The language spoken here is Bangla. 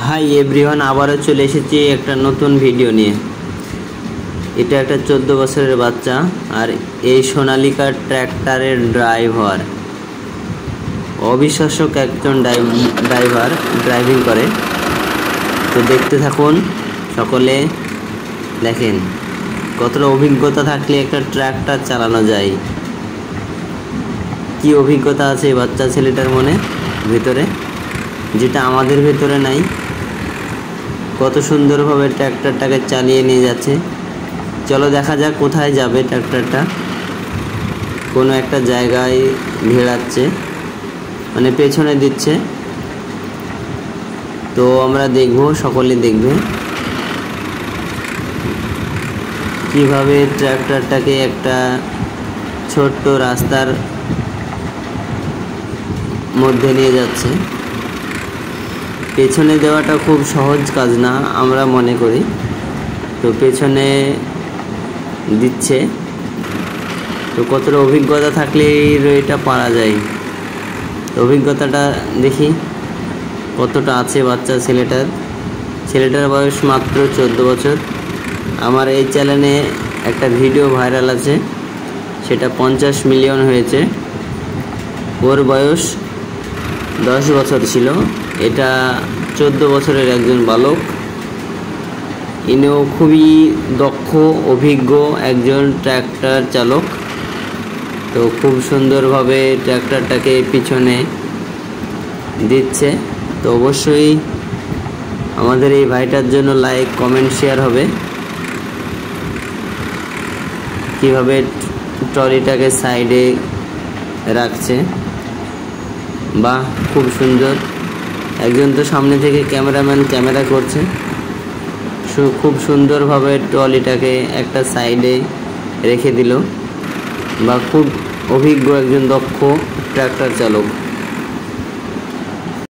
হাই এভরিওয়ান, আবারও চলে এসেছি একটা নতুন ভিডিও নিয়ে। এটা একটা 14 বছরের বাচ্চা, আর এই সোনালিকা ট্র্যাক্টরের ড্রাইভার, অবিশ্বাস্য একজন ড্রাইভার ড্রাইভিং করে। তো দেখতে থাকুন, সকলে দেখেন কতটা অভিজ্ঞতা থাকলে একটা ট্র্যাক্টর চালানো যায়। কি অভিজ্ঞতা আছে এই বাচ্চা ছেলেটার ভেতরে, যেটা আমাদের ভেতরে নাই। কত সুন্দরভাবে ট্র্যাক্টরটাকে চালিয়ে নিয়ে যাচ্ছে। চলো দেখা যাক কোথায় যাবে ট্র্যাক্টরটা। কোনো একটা জায়গায় ঘেরাচ্ছে, মানে পেছনে দিচ্ছে। তো আমরা দেখব, সকলে দেখবে কিভাবে ট্র্যাক্টরটাকে একটা ছোট্ট রাস্তার মধ্যে নিয়ে যাচ্ছে। পেছনে দেওয়াটা খুব সহজ কাজ না, আমরা মনে করি। তো পেছনে দিচ্ছে, তো কতটা অভিজ্ঞতা থাকলে এটা পারা যায়। অভিজ্ঞতাটা দেখি কতটা আছে বাচ্চা ছেলেটার বয়স মাত্র 14 বছর। আমার এই চ্যানেলে একটা ভিডিও ভাইরাল আছে, সেটা 50 মিলিয়ন হয়েছে। ওর বয়স 10 বছর ছিল। এটা 14 বছরের একজন বালক। ইনিও খুবই দক্ষ, অভিজ্ঞ একজন ট্র্যাক্টর চালক। তো খুব সুন্দরভাবে ট্র্যাক্টরটাকে পিছনে দিচ্ছে। তো অবশ্যই আমাদের এই ভাইটার জন্য লাইক, কমেন্ট, শেয়ার হবে। কিভাবে ট্রলিটাকে সাইডে রাখছে, বাহ, খুব সুন্দর। একজন তো সামনে থেকে ক্যামেরাম্যান ক্যামেরা করছে। খুব সুন্দরভাবে ট্রলিটাকে একটা সাইডে রেখে দিল। বা খুব অভিজ্ঞ একজন দক্ষ ট্র্যাক্টর চালক।